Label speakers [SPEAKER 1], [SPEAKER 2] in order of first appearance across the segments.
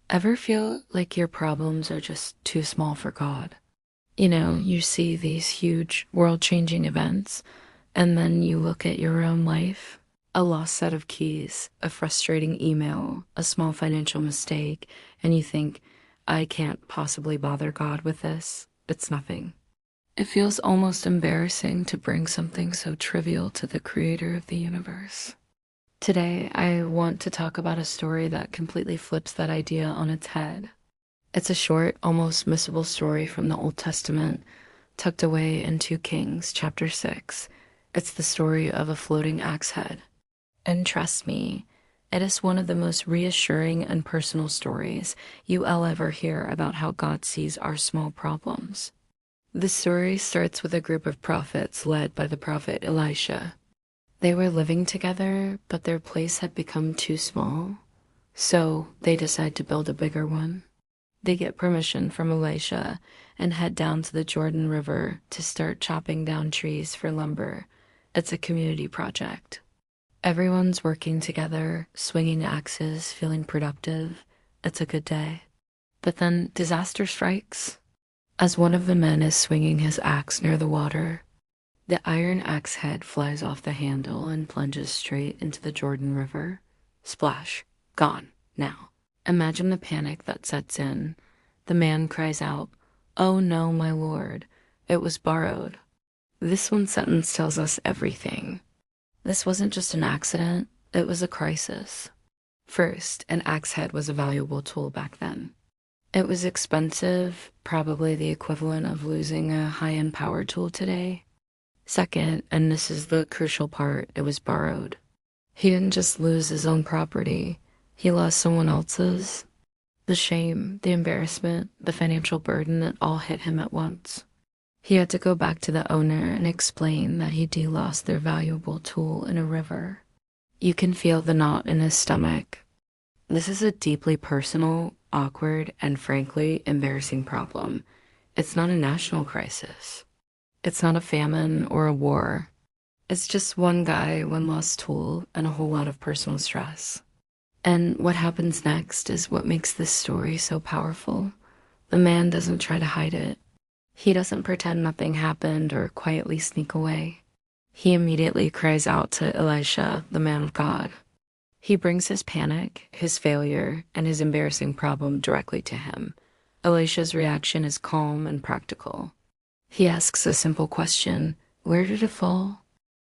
[SPEAKER 1] Ever feel like your problems are just too small for God? You see these huge world-changing events, and then you look at your own life, a lost set of keys, a frustrating email, a small financial mistake, and you think, I can't possibly bother God with this. It's nothing. It feels almost embarrassing to bring something so trivial to the creator of the universe. Today, I want to talk about a story that completely flips that idea on its head. It's a short, almost missable story from the Old Testament, tucked away in 2 Kings, chapter 6. It's the story of a floating axe head. And trust me, it is one of the most reassuring and personal stories you'll ever hear about how God sees our small problems. The story starts with a group of prophets led by the prophet Elisha. They were living together, but their place had become too small, so they decide to build a bigger one. They get permission from Elisha and head down to the Jordan River to start chopping down trees for lumber. It's a community project. Everyone's working together, swinging axes, feeling productive. It's a good day. But then disaster strikes. As one of the men is swinging his axe near the water, the iron axe head flies off the handle and plunges straight into the Jordan River. Splash. Gone. Now. Imagine the panic that sets in. The man cries out, "Oh no, my lord. It was borrowed." This one sentence tells us everything. This wasn't just an accident, it was a crisis. First, an axe head was a valuable tool back then. It was expensive, probably the equivalent of losing a high-end power tool today. Second, and this is the crucial part, it was borrowed. He didn't just lose his own property, he lost someone else's. The shame, the embarrassment, the financial burden, it all hit him at once. He had to go back to the owner and explain that he'd lost their valuable tool in a river. You can feel the knot in his stomach. This is a deeply personal, awkward, and frankly embarrassing problem. It's not a national crisis. It's not a famine or a war. It's just one guy, one lost tool, and a whole lot of personal stress. And what happens next is what makes this story so powerful. The man doesn't try to hide it. He doesn't pretend nothing happened or quietly sneak away. He immediately cries out to Elisha, the man of God. He brings his panic, his failure, and his embarrassing problem directly to him. Elisha's reaction is calm and practical. He asks a simple question, where did it fall?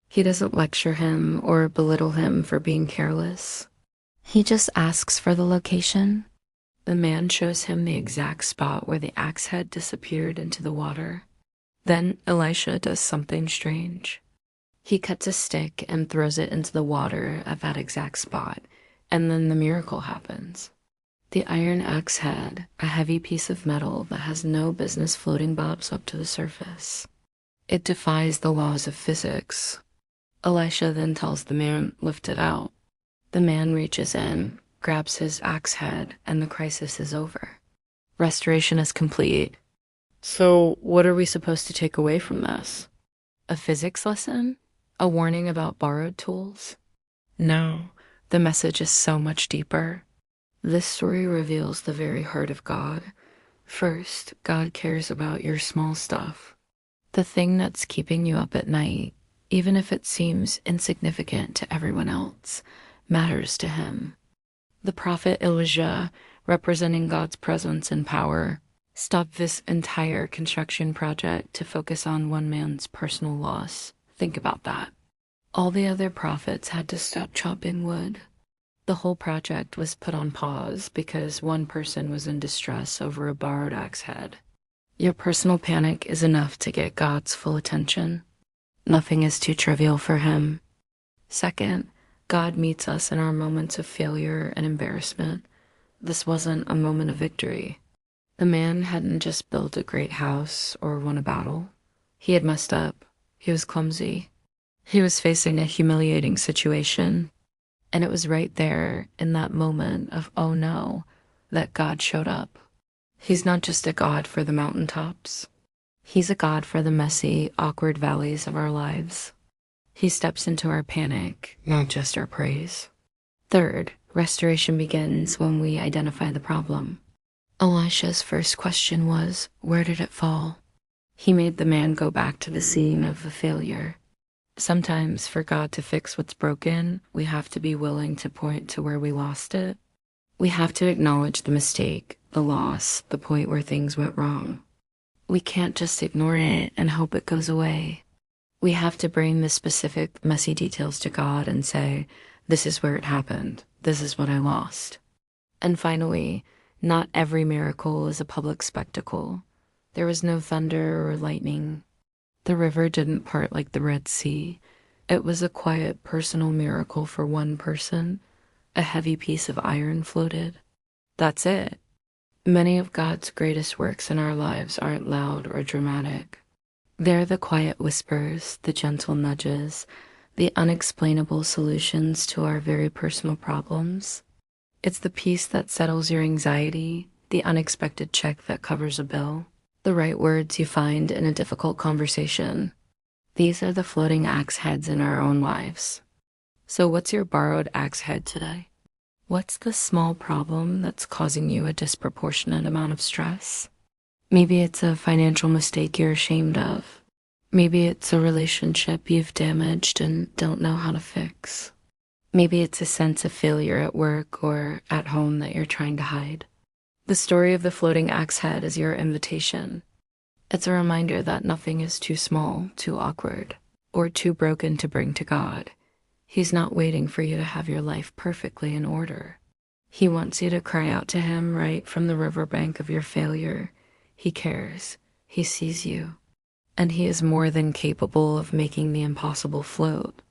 [SPEAKER 1] He doesn't lecture him or belittle him for being careless. He just asks for the location. The man shows him the exact spot where the axe head disappeared into the water. Then Elisha does something strange. He cuts a stick and throws it into the water at that exact spot, and then the miracle happens. The iron axe head, a heavy piece of metal that has no business floating bobs up to the surface. It defies the laws of physics. Elisha then tells the man, lift it out. The man reaches in, grabs his axe head, and the crisis is over. Restoration is complete. So what are we supposed to take away from this? A physics lesson? A warning about borrowed tools? No, the message is so much deeper. This story reveals the very heart of God. First, God cares about your small stuff. The thing that's keeping you up at night, even if it seems insignificant to everyone else, matters to him. The prophet Elijah, representing God's presence and power, stopped this entire construction project to focus on one man's personal loss. Think about that. All the other prophets had to stop chopping wood. The whole project was put on pause because one person was in distress over a borrowed axe head. Your personal panic is enough to get God's full attention. Nothing is too trivial for him. Second, God meets us in our moments of failure and embarrassment. This wasn't a moment of victory. The man hadn't just built a great house or won a battle. He had messed up. He was clumsy. He was facing a humiliating situation. And it was right there in that moment of, oh no, that God showed up. He's not just a God for the mountaintops. He's a God for the messy, awkward valleys of our lives. He steps into our panic, not just our praise. Third, Restoration begins when we identify the problem. Elisha's first question was, where did it fall? He made the man go back to the scene of the failure. Sometimes for God to fix what's broken, we have to be willing to point to where we lost it. We have to acknowledge the mistake, the loss, the point where things went wrong. We can't just ignore it and hope it goes away. We have to bring the specific, messy details to God and say, this is where it happened. This is what I lost. And finally, not every miracle is a public spectacle. There was no thunder or lightning. The river didn't part like the Red Sea. It was a quiet, personal miracle for one person. A heavy piece of iron floated. That's it. Many of God's greatest works in our lives aren't loud or dramatic. They're the quiet whispers, the gentle nudges, the unexplainable solutions to our very personal problems. It's the peace that settles your anxiety, the unexpected check that covers a bill, the right words you find in a difficult conversation. These are the floating axe heads in our own lives. So what's your borrowed axe head today? What's the small problem that's causing you a disproportionate amount of stress? Maybe it's a financial mistake you're ashamed of. Maybe it's a relationship you've damaged and don't know how to fix. Maybe it's a sense of failure at work or at home that you're trying to hide. The story of the floating axe head is your invitation. It's a reminder that nothing is too small, too awkward, or too broken to bring to God. He's not waiting for you to have your life perfectly in order. He wants you to cry out to him right from the riverbank of your failure. He cares. He sees you. And he is more than capable of making the impossible float.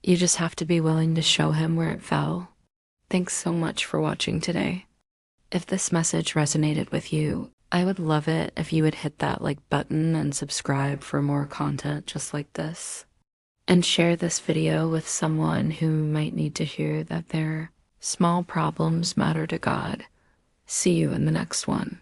[SPEAKER 1] You just have to be willing to show him where it fell. Thanks so much for watching today. If this message resonated with you, I would love it if you would hit that like button and subscribe for more content just like this. And share this video with someone who might need to hear that their small problems matter to God. See you in the next one.